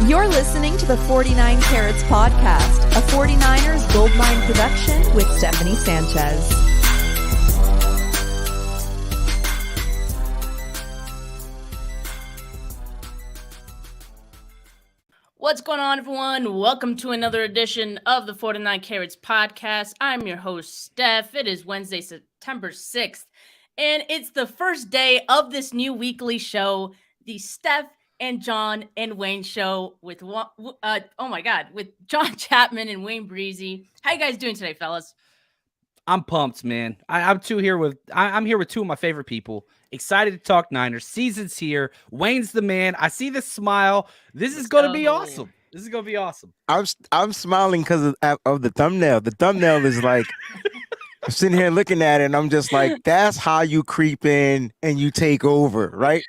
You're listening to the 49 Carats Podcast, a 49ers Goldmine production with Stephanie Sanchez. What's going on, everyone? Welcome to another edition of the 49 Carats Podcast. I'm your host, Steph. It is Wednesday, September 6th, and it's the first day of this new weekly show, the Steph and John and Wayne show with with John Chapman and Wayne Breezy. How you guys doing today, fellas? I'm pumped, man. I'm here with two of my favorite people. Excited to talk Niners. Season's here. Wayne's the man. I see this smile. This is going to be awesome. This is going to be awesome. I'm smiling because of the thumbnail. The thumbnail is like, I'm sitting here looking at it, and I'm just like, that's how you creep in and you take over, right?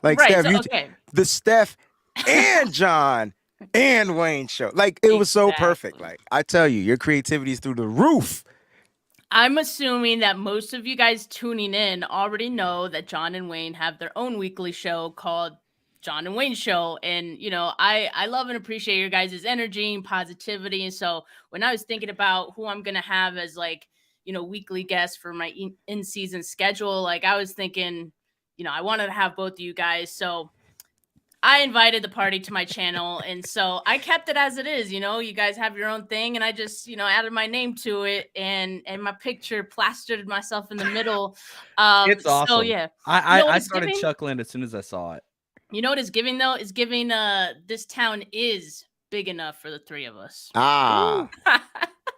Like, right, Steph, the Steph and John and Wayne show. Like, it was so perfect. Like, I tell you, your creativity is through the roof. I'm assuming that most of you guys tuning in already know that John and Wayne have their own weekly show called John and Wayne Show. And, you know, I love and appreciate your guys' energy and positivity. And so when I was thinking about who I'm going to have as, like, you know, weekly guests for my in-season schedule, like, I was thinking, you know, I wanted to have both of you guys. So I invited the party to my channel, and so I kept it as it is. You know, you guys have your own thing, and I just, you know, added my name to it and my picture, plastered myself in the middle. It's awesome. So yeah, I started chuckling as soon as I saw it. You know what it's giving though? It's giving this town is big enough for the three of us. Aha!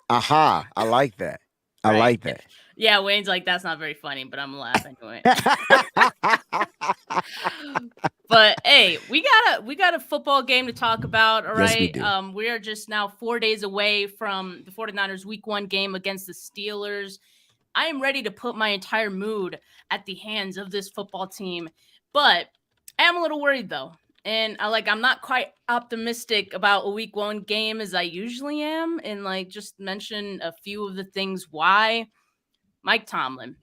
I like that. I like that. Yeah, Wayne's like, that's not very funny, but I'm laughing anyway. But hey, we got a football game to talk about. All right. Yes, we are just now 4 days away from the 49ers week 1 game against the Steelers. I am ready to put my entire mood at the hands of this football team, but I am a little worried though. And I'm not quite optimistic about a week 1 game as I usually am. And like, just mention a few of the things why. Mike Tomlin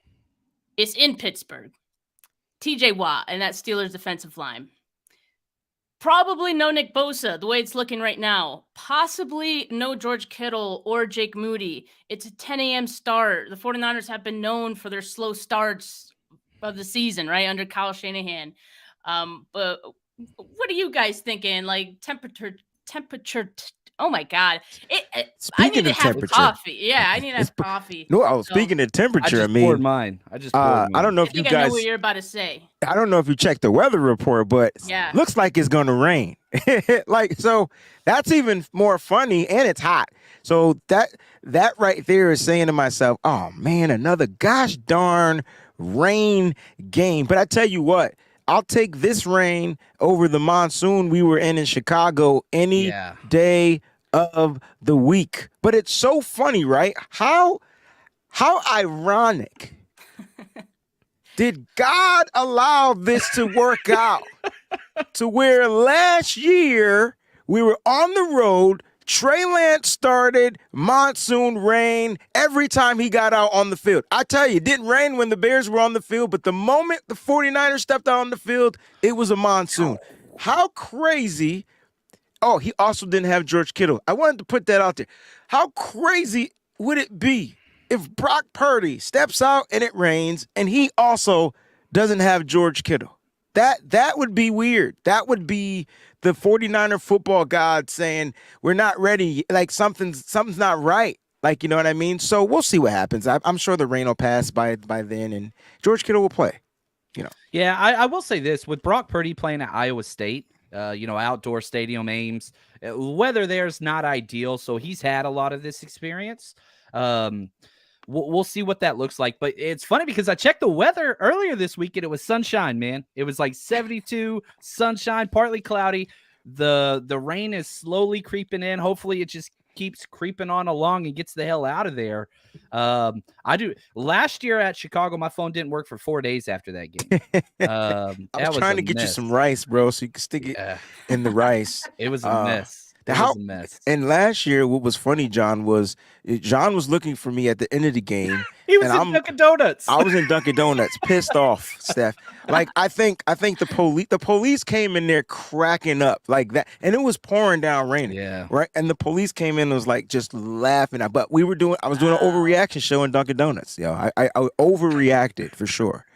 is in Pittsburgh. TJ Watt and that Steelers defensive line. Probably no Nick Bosa, the way it's looking right now. Possibly no George Kittle or Jake Moody. It's a 10 a.m. start. The 49ers have been known for their slow starts of the season, right, under Kyle Shanahan. But what are you guys thinking? Like temperature. Oh my God! I need to have coffee. Yeah, I need to have coffee. No, speaking of temperature, poured mine. I don't know if you guys. I know what you're about to say. I don't know if you checked the weather report, but looks like it's going to rain. So that's even more funny, and it's hot. So that right there is saying to myself, oh man, another gosh darn rain game. But I tell you what. I'll take this rain over the monsoon we were in Chicago any day of the week. But it's so funny, right? How ironic. Did God allow this to work out to where last year we were on the road, Trey Lance started, monsoon rain every time he got out on the field. I tell you, it didn't rain when the Bears were on the field, but the moment the 49ers stepped out on the field, it was a monsoon. How crazy. Oh, he also didn't have George Kittle. I wanted to put that out there. How crazy would it be if Brock Purdy steps out and it rains and he also doesn't have George Kittle? That would be weird. That would be the 49er football god saying we're not ready. Like something's not right. Like, you know what I mean? So we'll see what happens. I'm sure the rain will pass by then and George Kittle will play. You know. Yeah, I will say this with Brock Purdy playing at Iowa State. Outdoor stadium Ames. Weather there's not ideal, so he's had a lot of this experience. We'll see what that looks like. But it's funny because I checked the weather earlier this week and it was sunshine, man. It was like 72, sunshine, partly cloudy. The rain is slowly creeping in. Hopefully it just keeps creeping on along and gets the hell out of there. Last year at Chicago, my phone didn't work for 4 days after that game. I was trying to get you some rice, bro, so you can stick it in the rice. It was a mess. It was a mess. And last year, what was funny, John was looking for me at the end of the game. He was and in Dunkin' Donuts. I was in Dunkin' Donuts, pissed off, Steph. Like I think the police came in there cracking up like that, and it was pouring down raining. Yeah. Right. And the police came in and was like just laughing. But I was doing an overreaction show in Dunkin' Donuts. I overreacted for sure.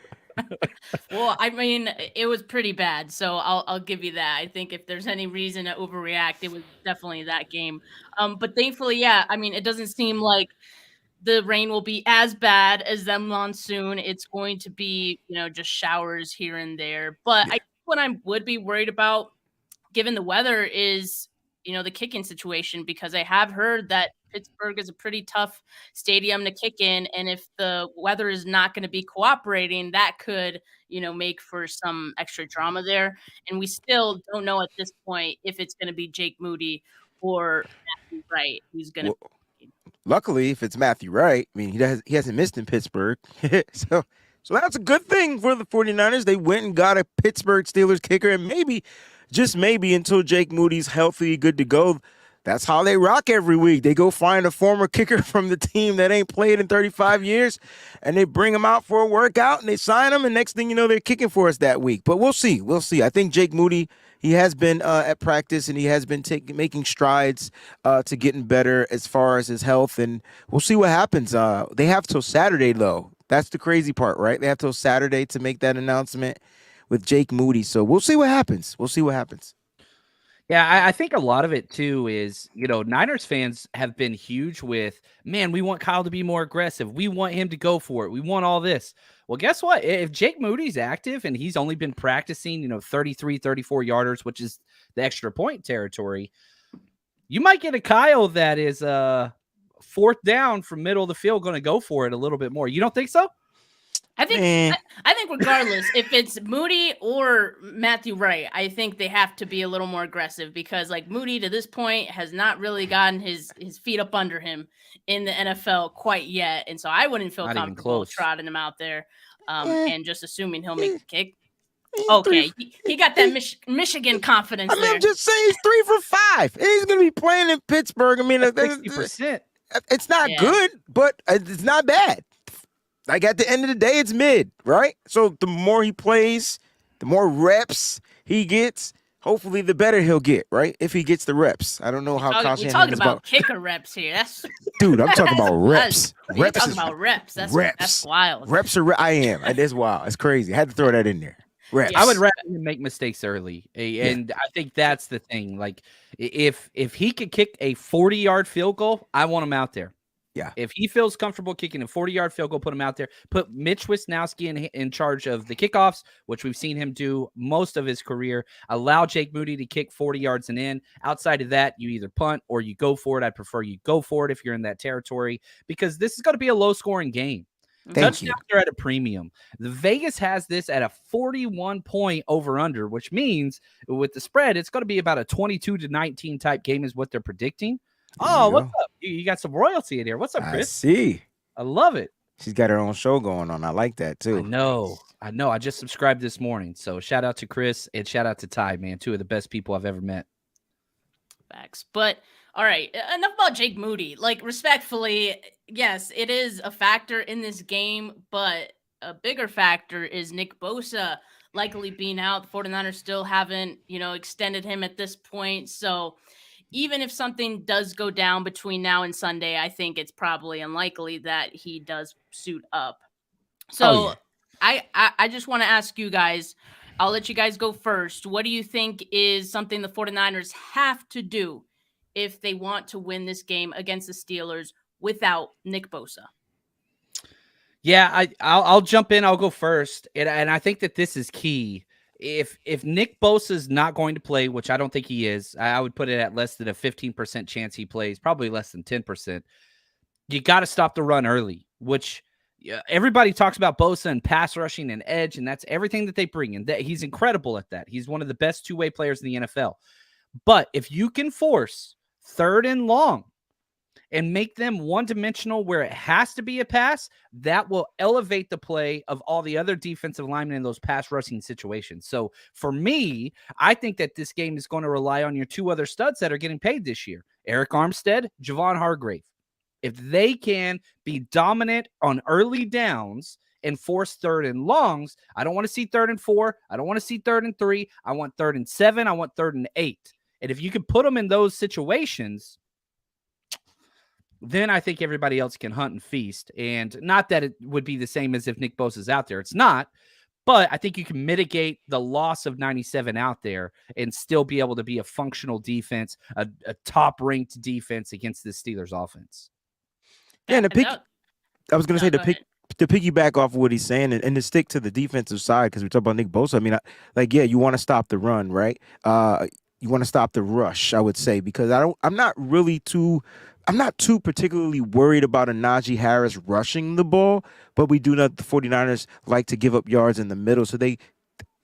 Well, I mean, it was pretty bad, so I'll give you that. I think if there's any reason to overreact, it was definitely that game. But thankfully, yeah, I mean, it doesn't seem like the rain will be as bad as the monsoon. It's going to be, just showers here and there. But I think what I would be worried about, given the weather, is the kicking situation, because I have heard that Pittsburgh is a pretty tough stadium to kick in, and if the weather is not going to be cooperating, that could make for some extra drama there. And we still don't know at this point if it's going to be Jake Moody or Matthew Wright who's going to. Luckily, if it's Matthew Wright, I mean he hasn't missed in Pittsburgh, so that's a good thing for the 49ers. They went and got a Pittsburgh Steelers kicker, and maybe, just maybe, until Jake Moody's healthy, good to go, that's how they rock every week. They go find a former kicker from the team that ain't played in 35 years, and they bring him out for a workout, and they sign him, and next thing you know, they're kicking for us that week. But we'll see. I think Jake Moody, he has been at practice, and he has been making strides to getting better as far as his health, and we'll see what happens. They have till Saturday, though. That's the crazy part, right? They have till Saturday to make that announcement with Jake Moody. So we'll see what happens. Yeah, I think a lot of it, too, is, Niners fans have been huge with, man, we want Kyle to be more aggressive. We want him to go for it. We want all this. Well, guess what? If Jake Moody's active and he's only been practicing, 33, 34 yarders, which is the extra point territory, you might get a Kyle that is fourth down from middle of the field going to go for it a little bit more. You don't think so? I think regardless, if it's Moody or Matthew Wright, I think they have to be a little more aggressive, because Moody to this point has not really gotten his feet up under him in the NFL quite yet. And so I wouldn't feel comfortable trotting him out there and just assuming he'll make the kick. Okay, he got that Michigan confidence there. I'm just saying he's 3 for 5. He's going to be playing in Pittsburgh. I mean, 60%. It's not good, but it's not bad. At the end of the day, it's mid, right? So the more he plays, the more reps he gets, hopefully the better he'll get, right? If he gets the reps. I don't know how we're talking about kicker reps here. Dude, I'm talking about reps. You're talking about reps. That's wild. Reps are I am. That's wild. It's crazy. I had to throw that in there. Reps. I would rather him make mistakes early. And I think that's the thing. If he could kick a 40-yard field goal, I want him out there. Yeah. If he feels comfortable kicking a 40-yard field goal, put him out there. Put Mitch Wisnowski in charge of the kickoffs, which we've seen him do most of his career. Allow Jake Moody to kick 40 yards and in. Outside of that, you either punt or you go for it. I'd prefer you go for it if you're in that territory, because this is going to be a low-scoring game. Touchdowns are at a premium. The Vegas has this at a 41-point over-under, which means with the spread, it's going to be about a 22-19 type game is what they're predicting. Oh, what's up? You got some royalty in here. What's up, Chris? I see. I love it. She's got her own show going on. I like that, too. I know. I just subscribed this morning. So shout out to Chris and shout out to Ty, man. Two of the best people I've ever met. Facts. But, all right, enough about Jake Moody. Respectfully, yes, it is a factor in this game, but a bigger factor is Nick Bosa likely being out. The 49ers still haven't, extended him at this point. So even if something does go down between now and Sunday, I think it's probably unlikely that he does suit up. So I just want to ask you guys, I'll let you guys go first. What do you think is something the 49ers have to do if they want to win this game against the Steelers without Nick Bosa? Yeah, I'll jump in. I'll go first. And I think that this is key. If Nick Bosa is not going to play, which I don't think he is, I would put it at less than a 15% chance he plays, probably less than 10%. You got to stop the run early, which everybody talks about Bosa and pass rushing and edge, and that's everything that they bring. And that he's incredible at that. He's one of the best two-way players in the NFL. But if you can force 3rd and long and make them one-dimensional where it has to be a pass, that will elevate the play of all the other defensive linemen in those pass rushing situations. So for me, I think that this game is going to rely on your two other studs that are getting paid this year, Eric Armstead, Javon Hargrave. If they can be dominant on early downs and force third and longs, I don't want to see 3rd and 4. I don't want to see 3rd and 3. I want 3rd and 7. I want 3rd and 8. And if you can put them in those situations, then I think everybody else can hunt and feast. And not that it would be the same as if Nick Bosa is out there. It's not. But I think you can mitigate the loss of 97 out there and still be able to be a functional defense, a top-ranked defense against the Steelers offense. Yeah, and I was going to say to piggyback off of what he's saying and to stick to the defensive side, because we talk about Nick Bosa. I mean, you want to stop the run, right? You want to stop the rush, I would say, because I'm not too particularly worried about a Najee Harris rushing the ball, but we do know the 49ers like to give up yards in the middle. So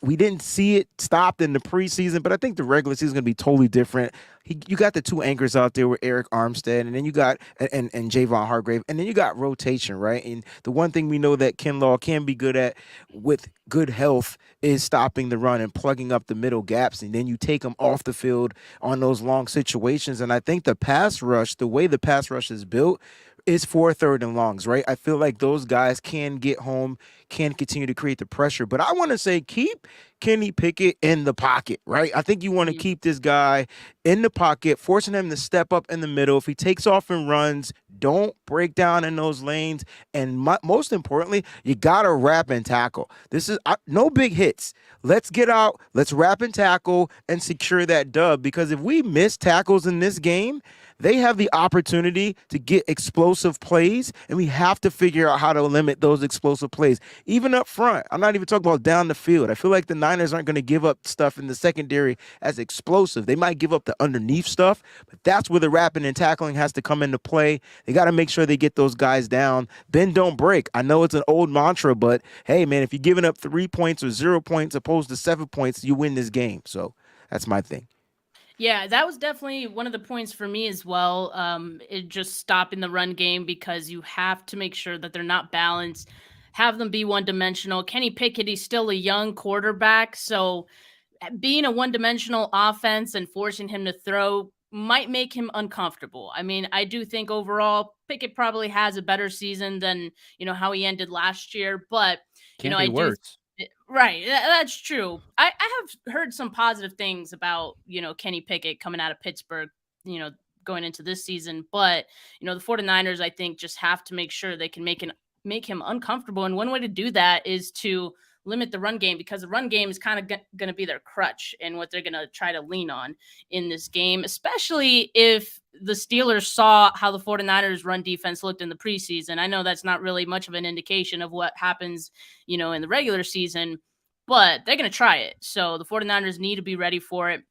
we didn't see it stopped in the preseason, but I think the regular season is going to be totally different. You got the two anchors out there with Eric Armstead, and then you got and Javon Hargrave, and then you got rotation, right? And the one thing we know that Kinlaw can be good at with good health is stopping the run and plugging up the middle gaps, and then you take them off the field on those long situations. And I think the pass rush, the way the pass rush is built, is for 3rd and longs, right? I feel like those guys can get home, can continue to create the pressure. But I want to say keep Kenny Pickett in the pocket, right? I think you want to keep this guy in the pocket, forcing him to step up in the middle. If he takes off and runs, don't break down in those lanes. And most importantly, you got to wrap and tackle. This is no big hits. Let's get out, let's wrap and tackle and secure that dub. Because if we miss tackles in this game, they have the opportunity to get explosive plays, and we have to figure out how to limit those explosive plays. Even up front, I'm not even talking about down the field. I feel like the Niners aren't going to give up stuff in the secondary as explosive. They might give up the underneath stuff, but that's where the wrapping and tackling has to come into play. They got to make sure they get those guys down. Bend, don't break. I know it's an old mantra, but hey, man, if you're giving up 3 points or 0 points opposed to 7 points, you win this game. So that's my thing. Yeah, that was definitely one of the points for me as well. It just stopping the run game, because you have to make sure that they're not balanced, have them be one-dimensional. Kenny Pickett, he's still a young quarterback, so being a one-dimensional offense and forcing him to throw might make him uncomfortable. I mean, I do think overall Pickett probably has a better season than, how he ended last year, but Can't be worse. Right. That's true. I have heard some positive things about, Kenny Pickett coming out of Pittsburgh, going into this season. But, the 49ers, I think, just have to make sure they can make him uncomfortable. And one way to do that is to limit the run game, because the run game is kind of going to be their crutch and what they're going to try to lean on in this game, especially if the Steelers saw how the 49ers run defense looked in the preseason. I know that's not really much of an indication of what happens, in the regular season, but they're going to try it. So the 49ers need to be ready for it.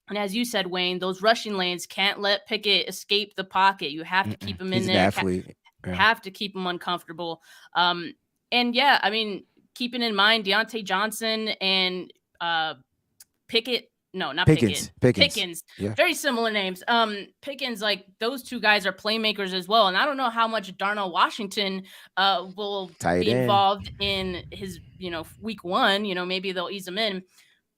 And as you said, Wayne, those rushing lanes can't let Pickett escape the pocket. You have to keep him in there. Have to keep him uncomfortable. And yeah, I mean, keeping in mind Deontay Johnson and Pickens. Yeah. Very similar names. Pickens, like those two guys are playmakers as well. And I don't know how much Darnell Washington will be involved in his, week one. Maybe they'll ease him in.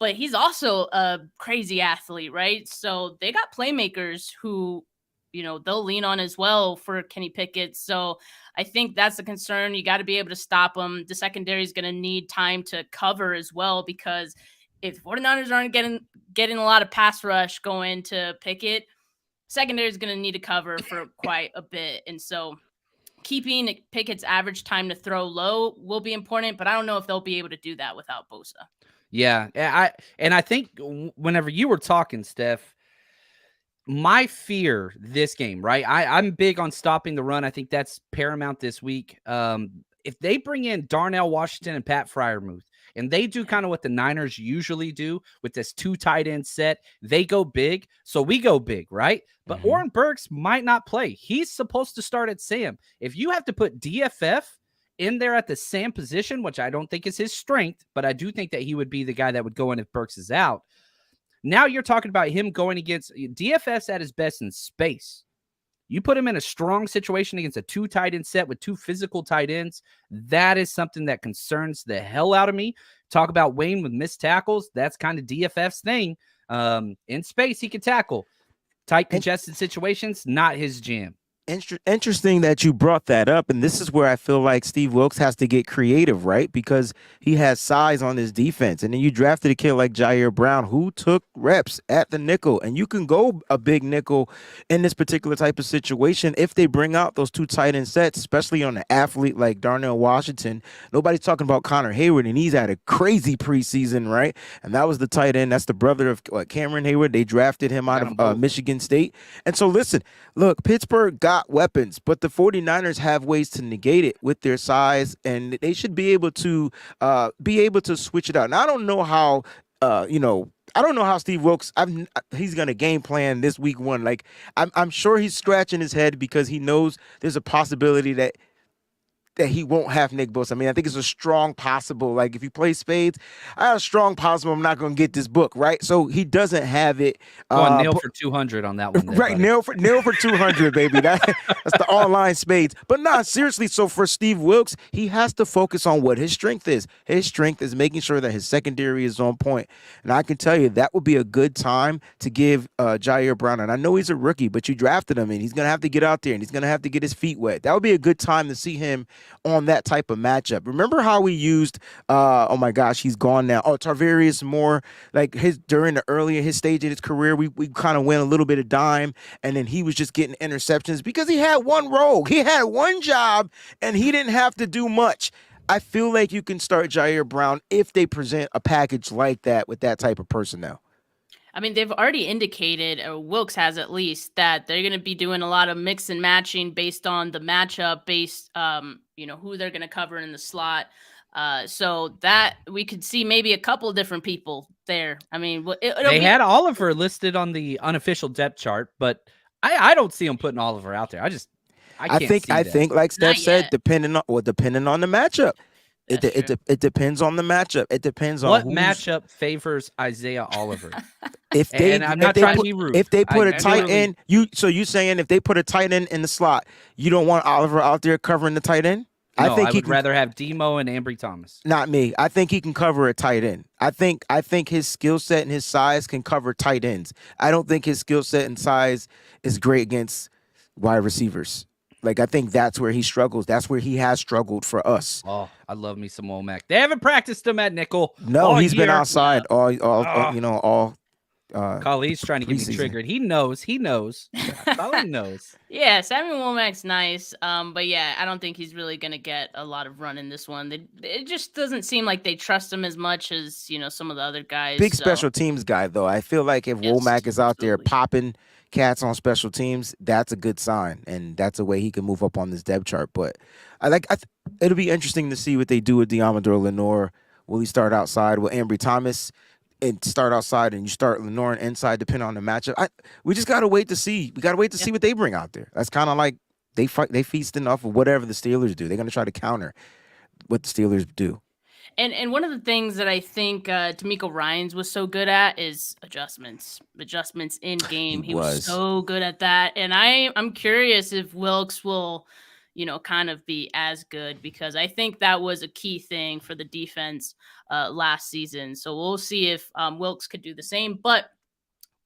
But he's also a crazy athlete, right? So they got playmakers who, they'll lean on as well for Kenny Pickett. So I think that's a concern. You got to be able to stop them. The secondary is going to need time to cover as well, because if 49ers aren't getting a lot of pass rush going to Pickett, secondary is going to need to cover for quite a bit. And so keeping Pickett's average time to throw low will be important, but I don't know if they'll be able to do that without Bosa. Yeah, I think whenever you were talking, Steph, my fear this game, right? I'm big on stopping the run. I think that's paramount this week. If they bring in Darnell Washington and Pat Freiermuth, and they do kind of what the Niners usually do with this 2 tight end set, they go big, so we go big, right? But Oren Burks might not play. He's supposed to start at Sam. If you have to put DFF in there at the Sam position, which I don't think is his strength, but I do think that he would be the guy that would go in if Burks is out. Now you're talking about him going against DFS at his best in space. You put him in a strong situation against a 2 tight end set with 2 physical tight ends. That is something that concerns the hell out of me. Talk about Wayne with missed tackles. That's kind of DFF's thing. In space, he can tackle. Tight, congested situations, not his jam. Interesting that you brought that up, and this is where I feel like Steve Wilks has to get creative, right? Because he has size on his defense, and then you drafted a kid like Jair Brown who took reps at the nickel, and you can go a big nickel in this particular type of situation if they bring out those 2 tight end sets, especially on an athlete like Darnell Washington. Nobody's talking about Connor Hayward, and he's had a crazy preseason, right? And that was the tight end. That's the brother of Cameron Hayward. They drafted him out of Michigan State. And so listen, look, Pittsburgh got weapons, but the 49ers have ways to negate it with their size, and they should be able to switch it out. Now, I don't know how I don't know how Steve Wilks he's gonna game plan this week 1. Like I'm sure he's scratching his head because he knows there's a possibility that he won't have Nick Bosa. I mean, I think it's a strong possible. Like, if he plays spades, I have a strong possible I'm not going to get this book, right? So he doesn't have it. Nail for 200 on that one. There, right, nail for 200, baby. That's the online spades. But nah, seriously, so for Steve Wilks, he has to focus on what his strength is. His strength is making sure that his secondary is on point. And I can tell you that would be a good time to give Jair Brown, and I know he's a rookie, but you drafted him, and he's going to have to get out there, and he's going to have to get his feet wet. That would be a good time to see him on that type of matchup. Remember how we used oh my gosh, he's gone now. Tarvarius Moore, like during his stage in his career, we kind of went a little bit of dime, and then he was just getting interceptions because he had one role. He had one job and he didn't have to do much. I feel like you can start Jair Brown if they present a package like that with that type of personnel. I mean, they've already indicated, or Wilks has at least, that they're going to be doing a lot of mix and matching based on the matchup, based, who they're going to cover in the slot. So that we could see maybe a couple different people there. I mean, they had Oliver listed on the unofficial depth chart, but I don't see him putting Oliver out there. I think like Steph said, depending on the matchup. It depends on the matchup. It depends on what matchup favors Isaiah Oliver. If they put a tight end, you saying if they put a tight end in the slot, you don't want Oliver out there covering the tight end? No, I would rather have Demo and Ambry Thomas. Not me. I think he can cover a tight end. I think his skill set and his size can cover tight ends. I don't think his skill set and size is great against wide receivers. Like, I think that's where he struggles. That's where he has struggled for us. Oh, I love me some Womack. They haven't practiced him at nickel. No, he's been outside all. Khalid's trying to get me triggered. He knows. Khalid knows. Yeah, Samuel Womack's nice. But yeah, I don't think he's really gonna get a lot of run in this one. It just doesn't seem like they trust him as much as some of the other guys. Big special teams guy though. I feel like if Womack is out there popping cats on special teams, that's a good sign, and that's a way he can move up on this depth chart. But it'll be interesting to see what they do with Diamador Lenore. Will he start outside? Will Ambry Thomas and start outside, and you start Lenore inside, depending on the matchup? We just gotta wait to see. We gotta wait to see what they bring out there. That's kind of like they feasting off of whatever the Steelers do. They're gonna try to counter what the Steelers do. And one of the things that I think D'Amico Ryans was so good at is adjustments in game. He was so good at that. And I'm curious if Wilks will, kind of be as good, because I think that was a key thing for the defense last season. So we'll see if Wilks could do the same. But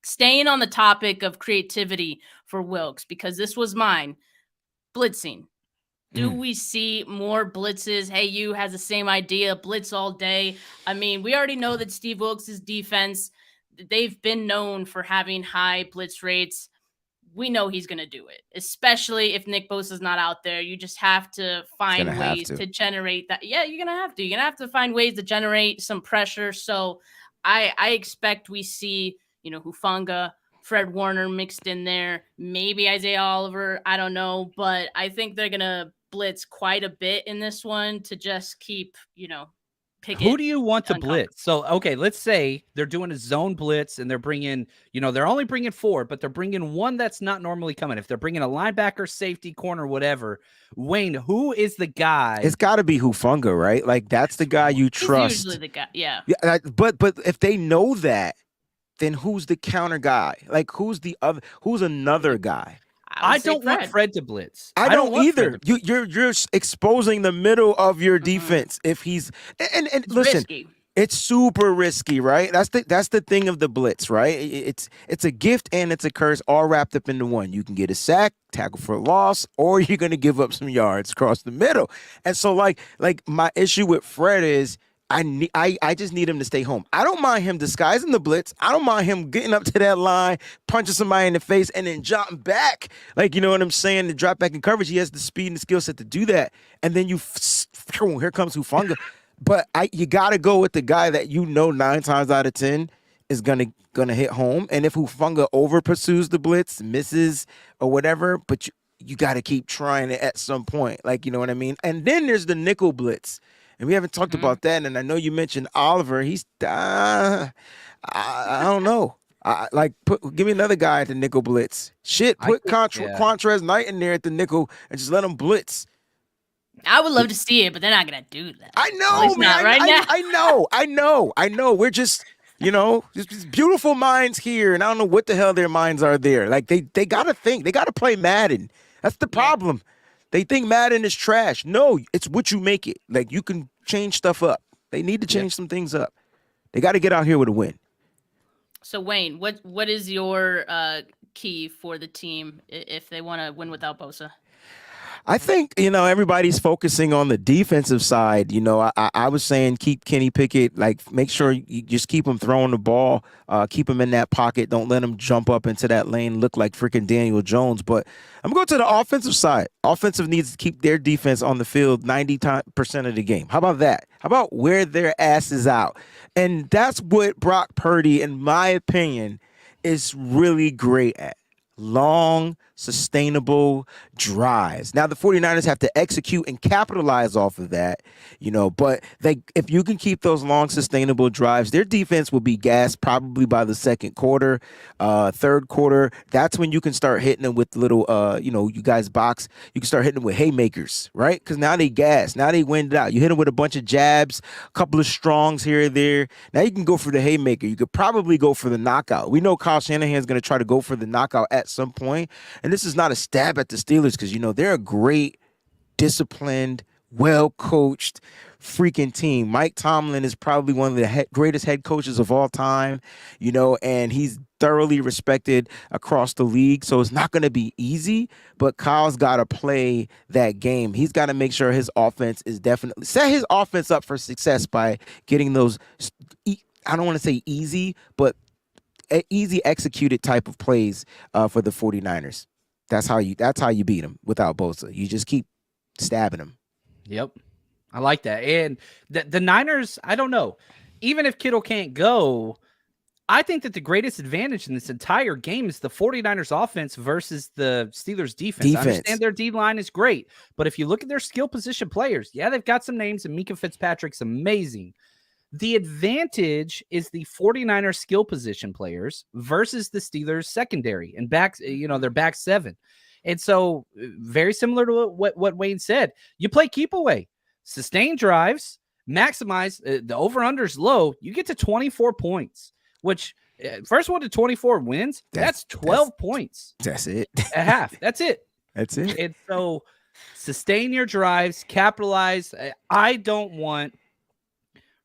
staying on the topic of creativity for Wilks, because this was mine, blitzing. Do we see more blitzes? Hey, you has the same idea, blitz all day. I mean, we already know that Steve Wilks' defense, they've been known for having high blitz rates. We know he's going to do it, especially if Nick Bosa's not out there. You just have to find ways to generate that. Yeah, you're going to have to. You're going to have to find ways to generate some pressure. So I expect we see, Hufanga, Fred Warner mixed in there, maybe Isaiah Oliver. I don't know, but I think they're going to blitz quite a bit in this one to just keep, picking. Who do you want to blitz? So, okay, let's say they're doing a zone blitz and they're bringing, they're only bringing 4, but they're bringing one that's not normally coming. If they're bringing a linebacker, safety, corner, whatever, Wayne, who is the guy? It's got to be Hufanga, right? Like, that's the guy you trust. He's usually the guy, yeah. But if they know that, then who's the counter guy? Like, who's another guy? I don't want Fred to blitz. I don't want either. You're exposing the middle of your defense if he's and It's listen. risky. It's super risky, right? That's the thing of the blitz, right? It's a gift and it's a curse all wrapped up into one. You can get a sack, tackle for a loss, or you're gonna give up some yards across the middle. And so like my issue with Fred is I just need him to stay home. I don't mind him disguising the blitz. I don't mind him getting up to that line, punching somebody in the face, and then dropping back. Like, you know what I'm saying? To drop back in coverage, he has the speed and the skill set to do that. And then here comes Hufanga. But you got to go with the guy that 9 times out of 10 is gonna hit home. And if Hufanga over pursues the blitz, misses or whatever, but you got to keep trying it at some point. Like, you know what I mean? And then there's the nickel blitz. And we haven't talked about that. And I know you mentioned Oliver. He's I don't know. Give me another guy at the nickel blitz. Put Quantrez Knight in there at the nickel and just let him blitz. I would love to see it, but they're not gonna do that. I know, man. I know. We're just, just beautiful minds here, and I don't know what the hell their minds are there. Like they gotta think, they gotta play Madden. That's the problem. They think Madden is trash. No, it's what you make it. Like you can change stuff up. They need to change some things up. They got to get out here with a win. So Wayne, what is your key for the team if they want to win without Bosa? I think, everybody's focusing on the defensive side. I was saying keep Kenny Pickett, make sure you just keep him throwing the ball, keep him in that pocket. Don't let him jump up into that lane, look like freaking Daniel Jones. But I'm going to the offensive side. Offensive needs to keep their defense on the field 90% of the game. How about that? How about wear their asses out? And that's what Brock Purdy, in my opinion, is really great at. Long, sustainable drives. Now, the 49ers have to execute and capitalize off of that, but if you can keep those long, sustainable drives, their defense will be gassed probably by the second quarter, third quarter. That's when you can start hitting them with little, you guys box. You can start hitting them with haymakers, right? Because now they gas. Now they wind it out. You hit them with a bunch of jabs, a couple of strongs here and there. Now you can go for the haymaker. You could probably go for the knockout. We know Kyle Shanahan's going to try to go for the knockout at some point. And this is not a stab at the Steelers because, they're a great, disciplined, well-coached freaking team. Mike Tomlin is probably one of the greatest head coaches of all time, and he's thoroughly respected across the league. So it's not going to be easy, but Kyle's got to play that game. He's got to make sure his offense is definitely set his offense up for success by getting those, I don't want to say easy, but easy executed type of plays for the 49ers. That's how you beat them without Bosa. You just keep stabbing them. Yep. I like that. And the Niners, I don't know. Even if Kittle can't go, I think that the greatest advantage in this entire game is the 49ers offense versus the Steelers defense. I understand their D-line is great, but if you look at their skill position players, they've got some names, and Minkah Fitzpatrick's amazing. The advantage is the 49ers skill position players versus the Steelers secondary and backs, their back seven. And so very similar to what Wayne said, you play keep away, sustain drives, maximize the over-under's low. You get to 24 points, which first one to 24 wins. That's 12 points. That's it. A half. That's it. That's it. And so sustain your drives, capitalize. I don't want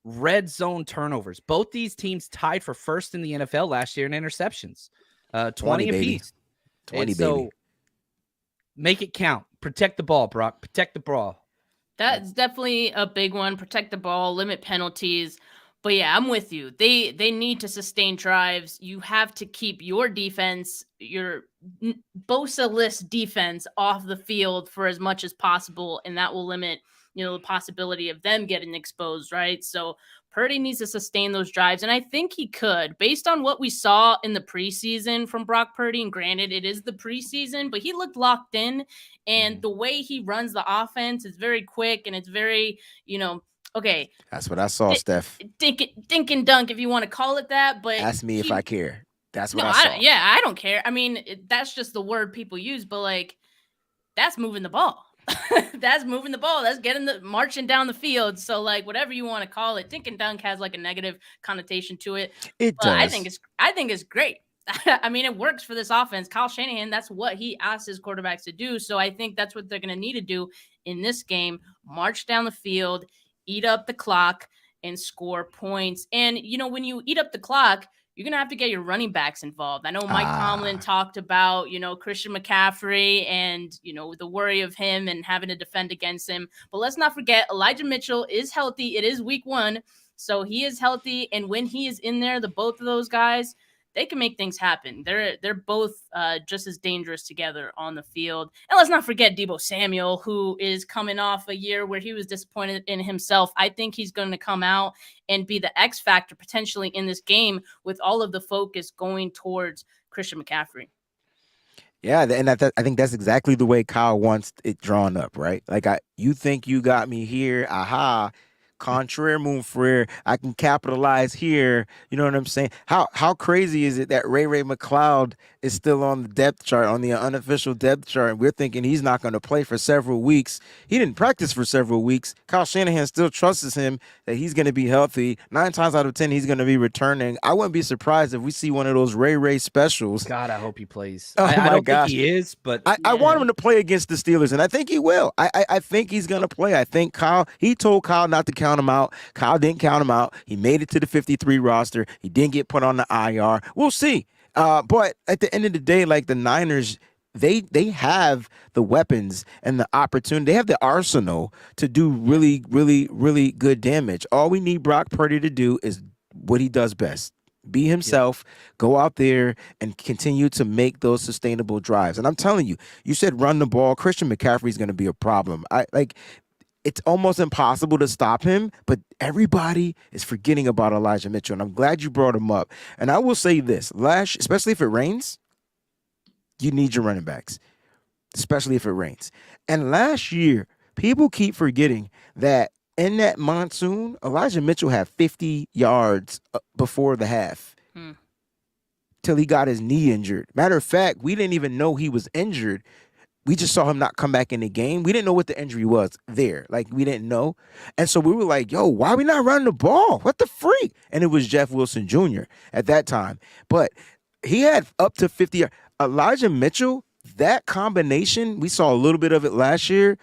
red zone turnovers. Both these teams tied for first in the NFL last year in interceptions, 20 apiece. 20, so baby. Make it count. Protect the ball, Brock. Protect the ball. That's definitely a big one. Protect the ball, limit penalties. But yeah, I'm with you. They need to sustain drives. You have to keep your defense, your Bosa-less defense, off the field for as much as possible, and that will limit the possibility of them getting exposed, right? So Purdy needs to sustain those drives, and I think he could, based on what we saw in the preseason from Brock Purdy. And granted, it is the preseason, but he looked locked in, and the way he runs the offense is very quick, and it's very, okay. That's what I saw, Steph. Dink and dunk, if you want to call it that. But ask me if I care. That's what I saw. I don't care. I mean, that's just the word people use, but that's moving the ball. That's moving the ball. That's marching down the field. So whatever you want to call it, dink and dunk has a negative connotation to it. It does. I think it's great. I mean, it works for this offense. Kyle Shanahan, that's what he asks his quarterbacks to do. So I think that's what they're going to need to do in this game. March down the field, eat up the clock, and score points. And, when you eat up the clock, you're going to have to get your running backs involved. I know Mike Tomlin talked about, Christian McCaffrey and, the worry of him and having to defend against him. But let's not forget, Elijah Mitchell is healthy. It is week 1. So he is healthy. And when he is in there, the both of those guys, they can make things happen. They're both just as dangerous together on the field. And let's not forget Deebo Samuel, who is coming off a year where he was disappointed in himself. I think he's going to come out and be the X factor potentially in this game with all of the focus going towards Christian McCaffrey. Yeah, and I think that's exactly the way Kyle wants it drawn up, right? Like, you think you got me here, aha. Contraire, mon frere, I can capitalize here. You know what I'm saying? How crazy is it that Ray McLeod is still on the depth chart, on the unofficial depth chart, and we're thinking he's not going to play for several weeks. He didn't practice for several weeks. Kyle Shanahan still trusts him that he's going to be healthy. 9 times out of 10, he's going to be returning. I wouldn't be surprised if we see one of those Ray specials. God, I hope he plays. Oh, I don't think he is, but I want him to play against the Steelers, and I think he will. I think he's going to play. I think he told Kyle not to count him out. Kyle didn't count him out. He made it to the 53 roster. He didn't get put on the IR. We'll see. But at the end of the day, like, the Niners, they have the weapons and the opportunity. They have the arsenal to do really, really, really good damage. All we need Brock Purdy to do is what he does best. Be himself, go out there and continue to make those sustainable drives. And I'm telling you, you said run the ball. Christian McCaffrey is going to be a problem. It's almost impossible to stop him, but everybody is forgetting about Elijah Mitchell, and I'm glad you brought him up. And I will say this, especially if it rains, you need your running backs, especially if it rains. And last year, people keep forgetting that in that monsoon, Elijah Mitchell had 50 yards before the half till he got his knee injured. Matter of fact, we didn't even know he was injured. We just saw him not come back in the game. We didn't know what the injury was there. Like, we didn't know. And so we were like, yo, why are we not running the ball? What the freak? And it was Jeff Wilson Jr. at that time. But he had up to 50 yards. Elijah Mitchell, that combination, we saw a little bit of it last year.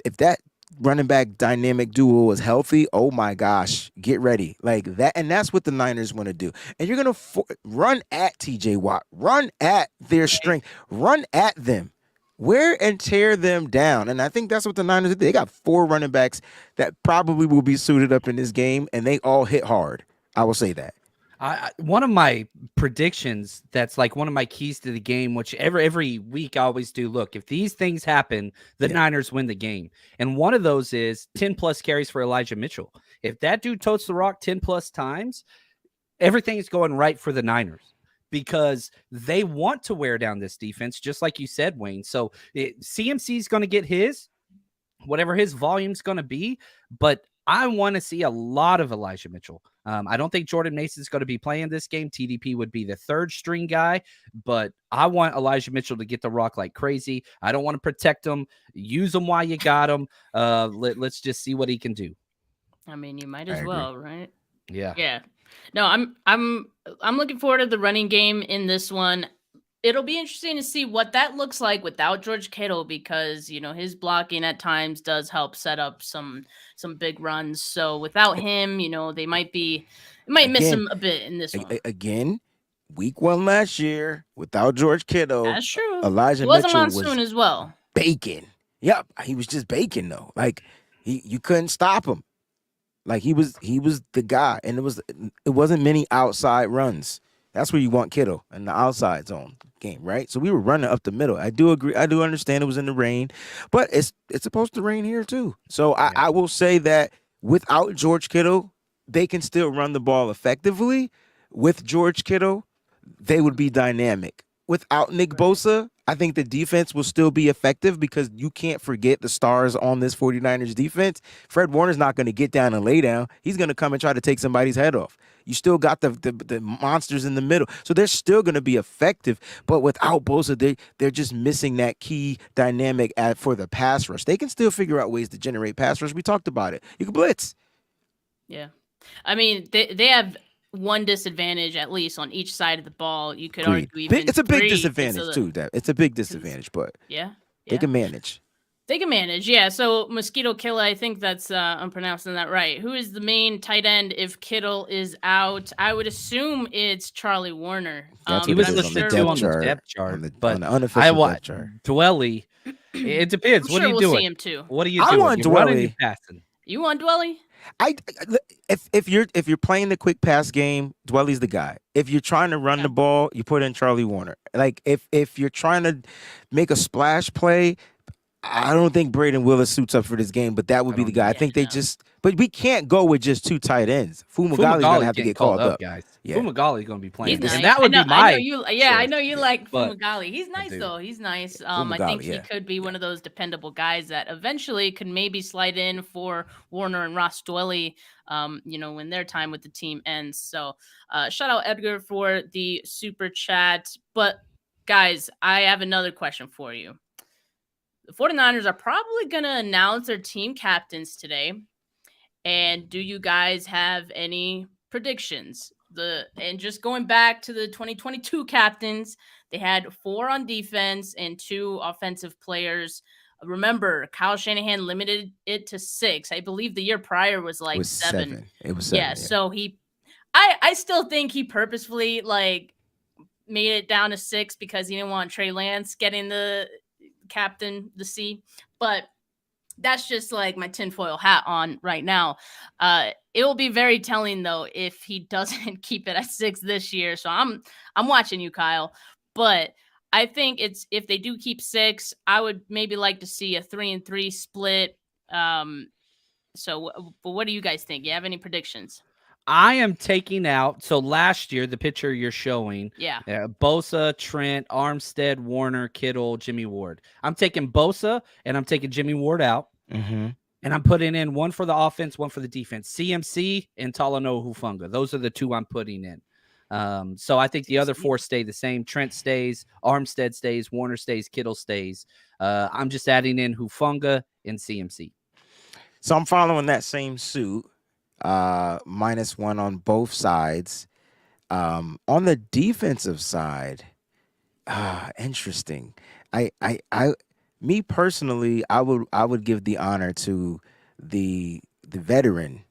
If that running back dynamic duo was healthy, oh my gosh, get ready. Like that. And that's what the Niners want to do. And you're going to run at TJ Watt, run at their strength, run at them. Wear and tear them down. And I think that's what the Niners did. They got 4 running backs that probably will be suited up in this game, and they all hit hard. I will say that. One of my predictions, that's like one of my keys to the game, which every week I always do. Look, if these things happen, the Niners win the game. And one of those is 10+ carries for Elijah Mitchell. If that dude totes the rock 10+ times, everything is going right for the Niners, because they want to wear down this defense, just like you said, Wayne. So CMC is going to get whatever his volume's going to be, but I want to see a lot of Elijah Mitchell. I don't think Jordan Mason's going to be playing this game. TDP would be the 3rd string guy, but I want Elijah Mitchell to get the rock like crazy. I don't want to protect him. Use him while you got him. Let's just see what he can do. I mean, you might as well, right? Yeah. Yeah. No, I'm looking forward to the running game in this one. It'll be interesting to see what that looks like without George Kittle, because his blocking at times does help set up some big runs. So without him, they might miss him a bit in this one. Again, week 1 last year without George Kittle. That's true. Elijah Mitchell Mitchell was monsoon as well. Baking. Yep, he was just baking though. Like you couldn't stop him. Like he was the guy, and it wasn't many outside runs. That's where you want Kittle, in the outside zone game, right? So we were running up the middle. I do agree. I do understand it was in the rain, but it's supposed to rain here too. So I will say that without George Kittle, they can still run the ball effectively. With George Kittle, they would be dynamic. Without Nick Bosa, I think the defense will still be effective, because you can't forget the stars on this 49ers defense. Fred Warner's not going to get down and lay down. He's going to come and try to take somebody's head off. You still got the monsters in the middle. So they're still going to be effective. But without Bosa, they're just missing that key dynamic for the pass rush. They can still figure out ways to generate pass rush. We talked about it. You can blitz. Yeah. I mean, they have one disadvantage at least on each side of the ball. You could Agreed. argue even It's a big 3. disadvantage too. That it's a big disadvantage, but Yeah. they can manage. They can manage, yeah. So Mosquito Killer, I think that's I'm pronouncing that right. Who is the main tight end if Kittle is out? I would assume it's Charlie Warner. That's He what was it is listed on too on the chart, depth chart, on but the unofficial I depth chart. Dwelly. It depends. I'm What sure are you we'll doing? see him too. What are you I doing? want You running, Dwelly. you passing? You want Dwelly? If you're playing the quick pass game, Dwelly's the guy. If you're trying to run the ball, you put in Charlie Warner. Like if you're trying to make a splash play, I don't think Braden Willis suits up for this game, but that would be the guy. I think they just, but we can't go with just 2 tight ends. Fumagali's gonna have to get called up, guys. Yeah. Fumagali's gonna be playing, He's nice. and that would be my. I know you like but Fumagalli. He's nice do. though. He's nice. I Fumagalli, think he could be one of those dependable guys that eventually could maybe slide in for Warner and Ross Dwelly. When their time with the team ends. So, shout out Edgar for the super chat. But guys, I have another question for you. The 49ers are probably going to announce their team captains today. And do you guys have any predictions? And just going back to the 2022 captains, they had 4 on defense and 2 offensive players. Remember, Kyle Shanahan limited it to 6. I believe the year prior was like 7. It was 7. Yeah, so I still think he purposefully made it down to 6 because he didn't want Trey Lance getting the captain the C, but that's just like my tinfoil hat on right now. It will be very telling though if he doesn't keep it at 6 this year. So I'm watching you, Kyle. But I think if they do keep 6, I would maybe like to see a 3-3 split. But what do you guys think? You have any predictions? I am taking out. So last year, the picture you're showing, Bosa, Trent, Armstead, Warner, Kittle, Jimmy Ward. I'm taking Bosa and I'm taking Jimmy Ward out, and I'm putting in 1 for the offense, 1 for the defense. CMC and Talanoa Hufanga. Those are the 2 I'm putting in. So I think the other 4 stay the same. Trent stays, Armstead stays, Warner stays, Kittle stays. I'm just adding in Hufanga and CMC. So I'm following that same suit. -1 on both sides. On the defensive side, interesting. Me personally, I would give the honor to the veteran.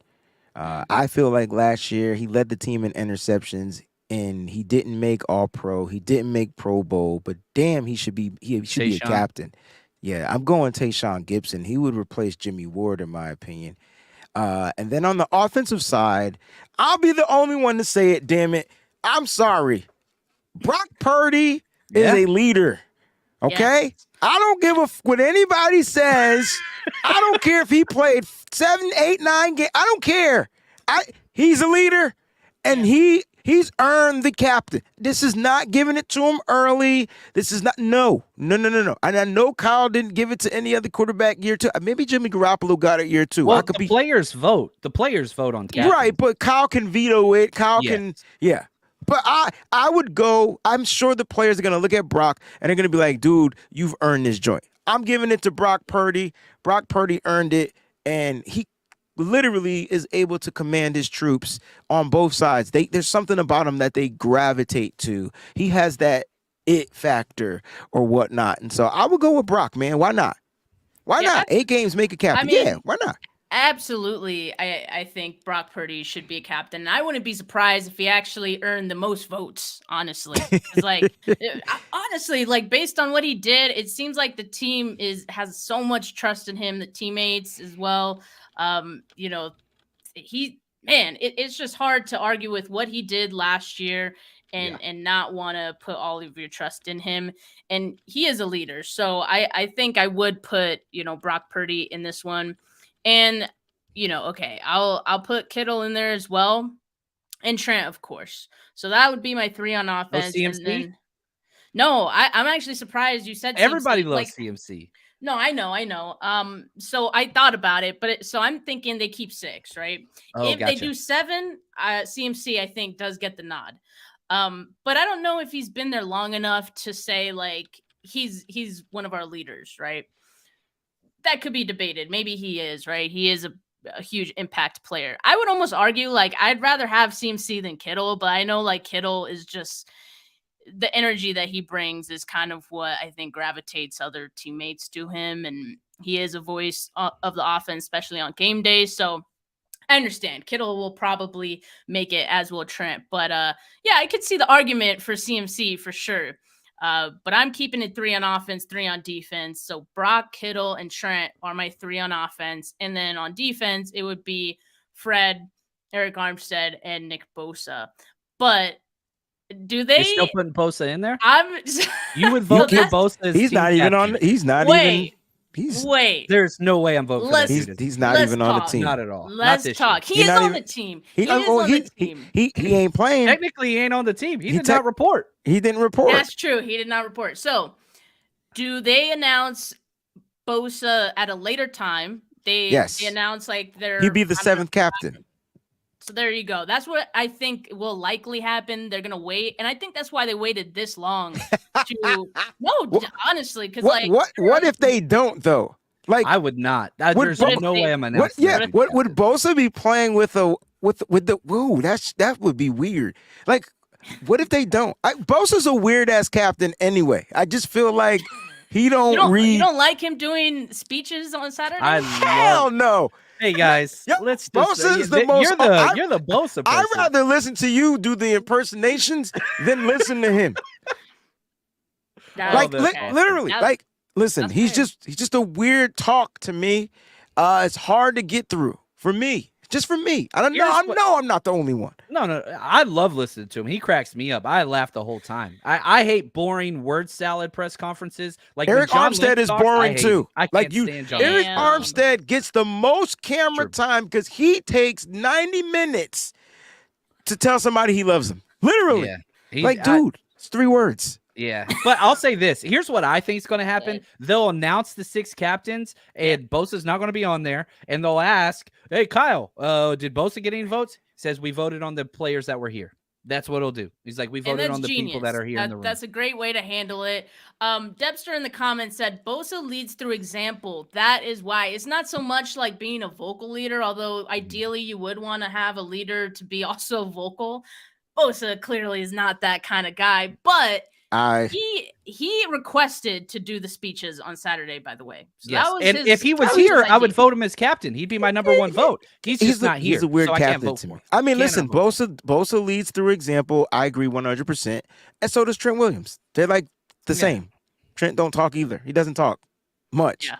I feel like last year he led the team in interceptions, and he didn't make All-Pro. He didn't make Pro Bowl, but damn, he should be a captain. Yeah, I'm going Tayshaun Gibson. He would replace Jimmy Ward, in my opinion. And then on the offensive side, I'll be the only one to say it, damn it. I'm sorry. Brock Purdy is a leader, okay? Yeah. I don't give what anybody says. I don't care if he played 7, 8, 9 games. I don't care. He's a leader, and he's earned the captain. This is not giving it to him early. This is not, no. And I know Kyle didn't give it to any other quarterback year 2. Maybe Jimmy Garoppolo got it year 2. Well, players vote. The players vote on captain. Right, but Kyle can veto it. Kyle can, yeah. But I would go, I'm sure the players are going to look at Brock, and they're going to be like, dude, you've earned this joint. I'm giving it to Brock Purdy. Brock Purdy earned it, and he literally is able to command his troops on both sides. There's something about him that they gravitate to. He has that it factor or whatnot. And so I would go with Brock, man. Why not? Why not? 8 games make a captain. Why not? Absolutely. I think Brock Purdy should be a captain. And I wouldn't be surprised if he actually earned the most votes, honestly. Honestly, based on what he did, it seems like the team has so much trust in him, the teammates as well. It's just hard to argue with what he did last year and not want to put all of your trust in him. And he is a leader. So I think I would put, Brock Purdy in this one. And, I'll put Kittle in there as well. And Trent, of course. So that would be my 3 on offense. CMC? And then, no, I'm actually surprised you said everybody CMC. loves CMC. No, I know. So I thought about it, so I'm thinking they keep 6, right? If they do 7, CMC, I think, does get the nod. But I don't know if he's been there long enough to say, he's one of our leaders, right? That could be debated. Maybe he is, right? He is a huge impact player. I would almost argue like I'd rather have CMC than Kittle, but I know like Kittle is just the energy that he brings is kind of what I think gravitates other teammates to him, and he is a voice of the offense, especially on game days. So I understand Kittle will probably make it, as will Trent, but yeah, I could see the argument for CMC for sure. But I'm keeping it 3 on offense, 3 on defense. So Brock, Kittle, and Trent are my 3 on offense, and then on defense it would be Fred, Eric Armstead, and Nick Bosa. But do they? You're still putting Bosa in there? I'm. You would vote for Bosa as He's team not even captain. on. He's not Wait. even. Wait. There's no way I'm voting for that. He's not Let's even on the talk. team. Not at all. Let's not this talk. year. He is not on even- the team. He He is on the team. He ain't playing. Technically, he ain't on the team. He He did not report. He didn't report. That's true. He did not report. So, do they announce Bosa at a later time? Yes. They announce like their. He'd be the I don't know, 7th captain. So there you go. That's what I think will likely happen. They're gonna wait, and I think that's why they waited this long to. No, honestly, because like What if they don't though? Like I would not. There's what if no they- way I'm what? announcing. Yeah. that. What would Bosa be playing with the? Whoa, that would be weird. Like, what if they don't? Bosa's a weird ass captain anyway. I just feel like he don't read. You don't like him doing speeches on Saturday? Hell no. Hey guys, Yep, let's Bosa's the most. You're the Bosa person. I'd rather listen to you do the impersonations than listen to him. Like literally, That's- like listen, that's he's fair. just a weird talk to me. It's hard to get through for me. Just for me. I don't know. I know I'm not the only one. No, I love listening to him. He cracks me up. I laugh the whole time. I hate boring word salad press conferences. Like when Eric John Armstead Lynch is talks, boring I hate too. him. I Like can't stand John. Eric Damn. Armstead gets the most camera True. time because he takes 90 minutes to tell somebody he loves them. Literally. Yeah. Like, dude, it's 3 words. Yeah, but I'll say this. Here's what I think is going to happen. They'll announce the 6 captains, and Bosa's not going to be on there. And they'll ask, hey, Kyle, did Bosa get any votes? He says, we voted on the players that were here. That's what he'll do. He's like, we And voted that's on the people that are here in the room. That's a great way to handle it. Debster in the comments said, Bosa leads through example. That is why. It's not so much like being a vocal leader, although ideally you would want to have a leader to be also vocal. Bosa clearly is not that kind of guy, but he requested to do the speeches on Saturday, by the way. So Yes. that was And his, if he was that here, his I would idea. vote him as captain. He'd be my number 1 vote. He's just not here. He's a weird so I can't captain vote to me. for him. I mean, Can't listen, vote. Bosa leads through example. I agree 100%. And so does Trent Williams. They're like the same. Trent don't talk either. He doesn't talk much. Yeah.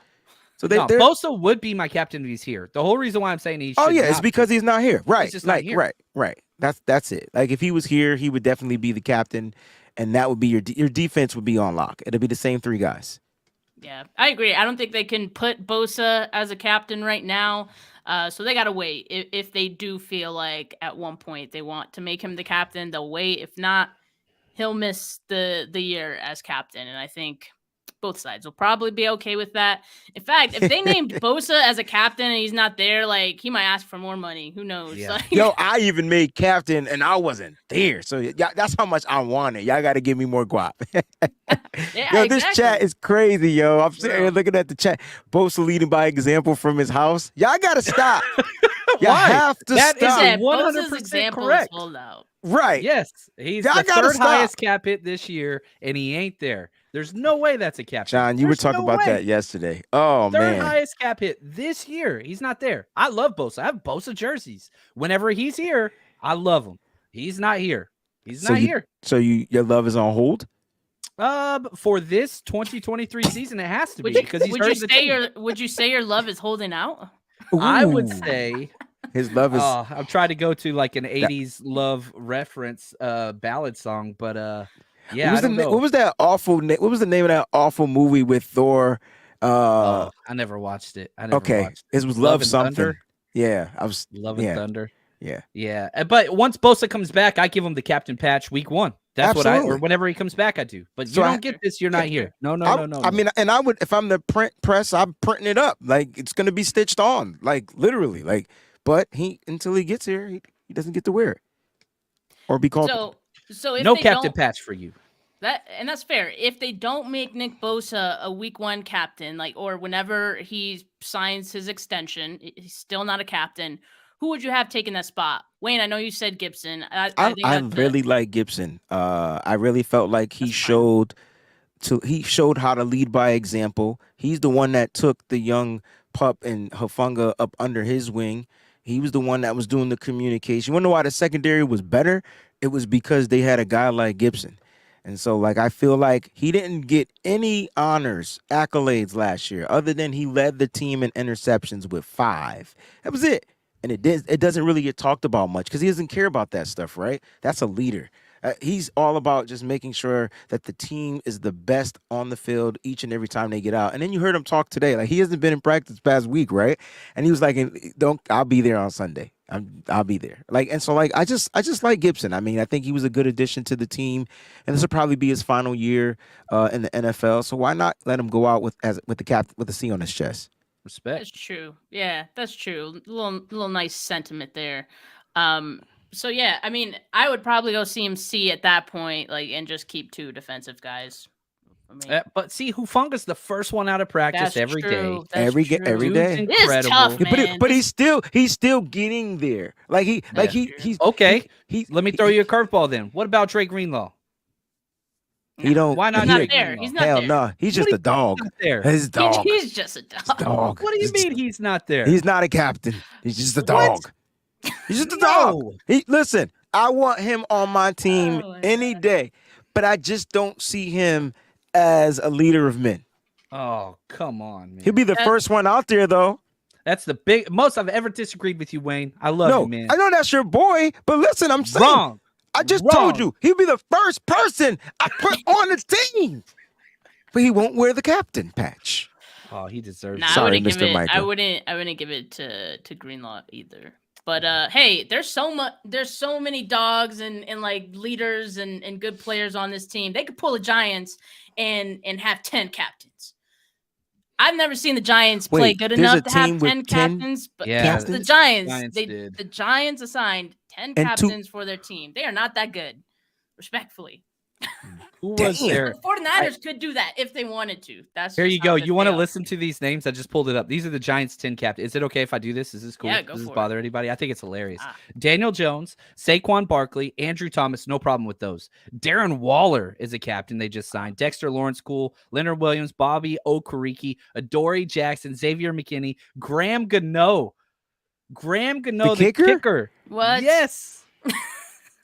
So Bosa would be my captain if he's here. The whole reason why I'm saying he should it's not because he's not here. Right. just not here. Right. That's it. Like if he was here, he would definitely be the captain, and that would be your defense would be on lock. It'll be the same 3 guys. Yeah, I agree. I don't think they can put Bosa as a captain right now. So they got to wait. If they do feel like at one point they want to make him the captain, they'll wait. If not, he'll miss the year as captain. And I think both sides will probably be okay with that. In fact, if they named Bosa as a captain and he's not there, like he might ask for more money. Who knows? Yeah. Like, Yo, I even made captain, and I wasn't there. So that's how much I wanted. Y'all got to give me more guap. yeah, Yo, exactly. this chat is crazy, yo. I'm sitting here Yeah. looking at the chat. Bosa leading by example from his house. Y'all got to stop. Y'all Why? have to That is stop. Said 100% Bosa's example correct. is holdout. Right. Yes, he's Y'all the gotta 3rd stop. highest cap hit this year, and he ain't there. There's no way that's a captain. John, you were There's talking no about way. that yesterday. Oh, 3rd man. highest cap hit this year. He's not there. I love Bosa. I have Bosa jerseys. Whenever he's here, I love him. He's not here. He's not here. So your love is on hold? For this 2023 season, it has to be Would you, because he's would you hurting the say team. would you say your love is holding out? I would Ooh. say His love is. I'm trying to go to like an 80s love reference ballad song, but yeah, I don't know. What was that awful? What was the name of that awful movie with Thor? I never watched it. I never Okay, watched it was Love Love and something. Thunder? Yeah, I was. Love and Thunder. Yeah. Yeah. But once Bosa comes back, I give him the captain patch week 1. That's what Absolutely. or whenever he comes back, I do. But So you don't get this, you're not here. No. I mean, and I would, if I'm the print press, I'm printing it up. Like it's gonna be stitched on, like literally. Like, but until he gets here, he doesn't get to wear it or be called. So if no they captain don't, patch for you. That's fair. If they don't make Nick Bosa a week 1 captain, or whenever he signs his extension, he's still not a captain. Who would you have taken that spot? Wayne, I know you said Gibson. I think I that's really like Gibson. I really felt like he That's fine. showed how to lead by example. He's the one that took the young pup and Hufanga up under his wing. He was the one that was doing the communication. You wonder why the secondary was better? It was because they had a guy like Gibson. And so, like, I feel like he didn't get any honors, accolades last year, other than he led the team in interceptions with 5. That was it. And it doesn't really get talked about much because he doesn't care about that stuff, right? That's a leader. He's all about just making sure that the team is the best on the field each and every time they get out. And then you heard him talk today, like he hasn't been in practice past week, right? And he was like, "Don't, I'll be there on Sunday. I'll be there." Like, and so like I just like Gibson. I mean, I think he was a good addition to the team, and this will probably be his final year in the NFL. So why not let him go out with the C on his chest? Respect. That's true. Yeah, that's true. Little nice sentiment there. So yeah, I mean, I would probably go CMC at that point, and just keep 2 defensive guys. I mean, But see, Hufanga's the first one out of practice that's every day. true. That's Every true. day. Dude's It is incredible. tough, Yeah, man. but he's still getting there. He's Okay. He Let me throw you a curveball then. What about Drake Greenlaw? He don't. Why not He's not Drake there. Greenlaw? He's not Hell there. no. He's just What a do you mean dog. he's not there? His dog. He's just a dog. Dog. What do you mean he's not there? He's not a captain. He's just a What? dog. He's just a dog. No. Listen, I want him on my team Oh, any day, but I just don't see him as a leader of men. Oh, come on, man. He'll be the first one out there, though. That's the most I've ever disagreed with you, Wayne. I love No, you, man. I know that's your boy, but listen, I'm saying. Wrong. I just Wrong. told you he'll be the first person I put on the team, but he won't wear the captain patch. Oh, he deserves Nah, it. Sorry, I wouldn't Mr. give it. Michael. I wouldn't give it to Greenlaw either. But hey, there's so many dogs and leaders and good players on this team. They could pull the Giants and have 10 captains. I've never seen the Giants play Wait, good there's enough a to have team with 10 10 captains, but Yeah, it's the captains? Giants. did. The Giants assigned 10 And two- captains for their team. They are not that good, respectfully. Who was Damn. there? The 49ers could do that if they wanted to. That's Here just you how go. good You want they to are. listen to these names? I just pulled it up. These are the Giants 10 captains. Is it okay if I do this? Is this cool? Yeah, go Does this for it. bother anybody? I think it's hilarious. Ah. Daniel Jones, Saquon Barkley, Andrew Thomas, no problem with those. Darren Waller is a captain they just signed. Dexter Lawrence, cool. Leonard Williams, Bobby Okereke, Adoree Jackson, Xavier McKinney, Graham Gano. Graham Gano, the kicker. What? Yes.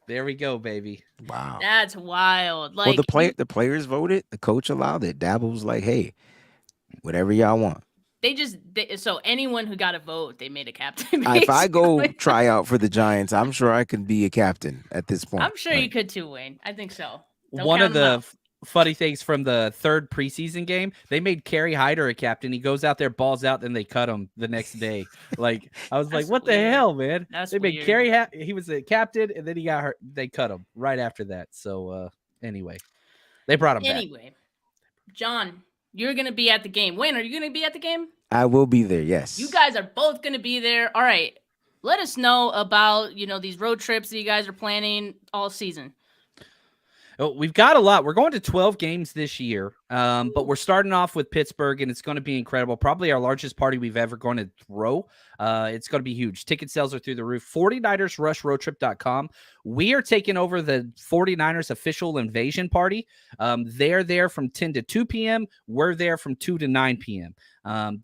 There we go, baby. Wow. That's wild. Well, the players voted. The coach allowed it. Dabble was like, "Hey, whatever y'all want." So anyone who got a vote, they made a captain. If I go basically. try out for the Giants, I'm sure I can be a captain at this point. I'm sure you Like, could too, Wayne. I think so. Don't One count of them the out. funny things from the third preseason game, they made Kerry Hyder a captain. He goes out there, balls out, then they cut him the next day. Like, I was like, That's what the weird. hell, man? That's They made weird. Kerry, he was a captain, and then he got hurt. They cut him right after that. So, anyway, they brought him back. Anyway, John, you're gonna be at the game. Wayne, are you gonna be at the game? I will be there. Yes. You guys are both gonna be there. All right. Let us know about these road trips that you guys are planning all season. Oh, we've got a lot. We're going to 12 games this year, but we're starting off with Pittsburgh, and it's going to be incredible. Probably our largest party we've ever going to throw. It's going to be huge. Ticket sales are through the roof. 49ersrushroadtrip.com. We are taking over the 49ers official invasion party. They're there from 10 to 2 p.m. We're there from 2 to 9 p.m.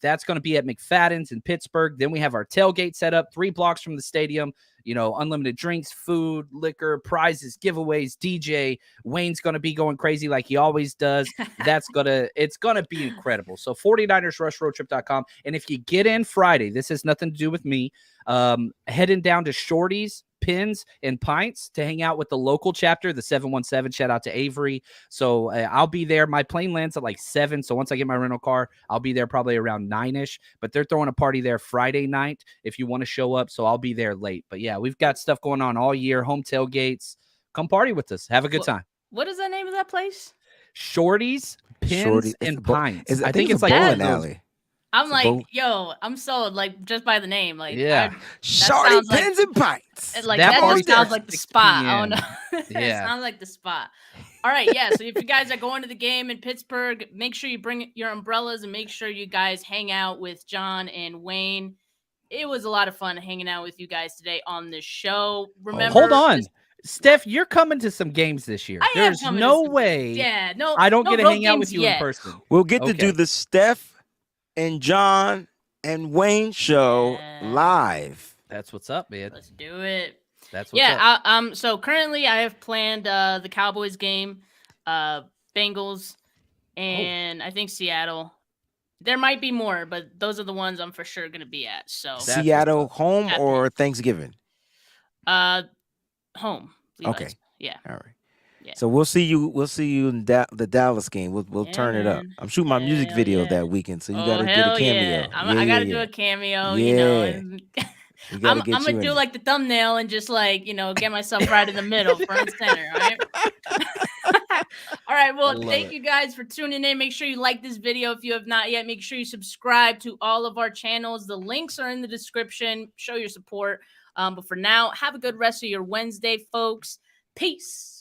That's going to be at McFadden's in Pittsburgh. Then we have our tailgate set up 3 blocks from the stadium. Unlimited drinks, food, liquor, prizes, giveaways, DJ. Wayne's going to be going crazy like he always does. It's going to be incredible. So 49ersrushroadtrip.com. And if you get in Friday, this has nothing to do with me, heading down to Shorty's, Pins, and Pints to hang out with the local chapter, the 717. Shout out to Avery. So I'll be there. My plane lands at like 7. So once I get my rental car, I'll be there probably around 9-ish. But they're throwing a party there Friday night if you want to show up. So I'll be there late. But yeah, we've got stuff going on all year. Home tailgates. Come party with us. Have a good time. What is the name of that place? Shorty's, Pins, Shorty- and it's a bo- Pints. I think it's it's like a one bowling of those- alley. I'm So like, both- yo, I'm sold. Like just by the name, like Yeah. Shorty sounds like- Pins and Pints. like That that party just sounds starts like the 6 spot. I don't p.m. know. It Yeah. sounds like the spot. All right, yeah. So if you guys are going to the game in Pittsburgh, make sure you bring your umbrellas and make sure you guys hang out with John and Wayne. It was a lot of fun hanging out with you guys today on this show. Remember, Hold on. this- Steph, you're coming to some games this year. I am There's coming to no some way games. Yeah, no, I don't no get to road hang out games with you yet. in person. We'll get to do Okay. the Steph and John and Wayne show Yeah. live. That's what's up, man. Let's do it. That's what's up. Yeah. So currently, I have planned the Cowboys game, Bengals, and I think Seattle. There might be more, but those are the ones I'm for sure going to be at. So, That's Seattle what's up. home At or Thanksgiving? home. Okay. Levi's. Yeah. All right. Yeah. So we'll see you. We'll see you in the Dallas game. We'll Yeah, turn it up. man. I'm shooting my music Hell video yeah. that weekend, so you Oh, got to get a hell cameo. yeah. I got to do a cameo, you know. Yeah. And We gotta I'm get you going to in do there. like the thumbnail and just like, get myself right in the middle, front and center, all right? All right, well, love thank it. you guys for tuning in. Make sure you like this video if you have not yet. Make sure you subscribe to all of our channels. The links are in the description. Show your support. But for now, have a good rest of your Wednesday, folks. Peace.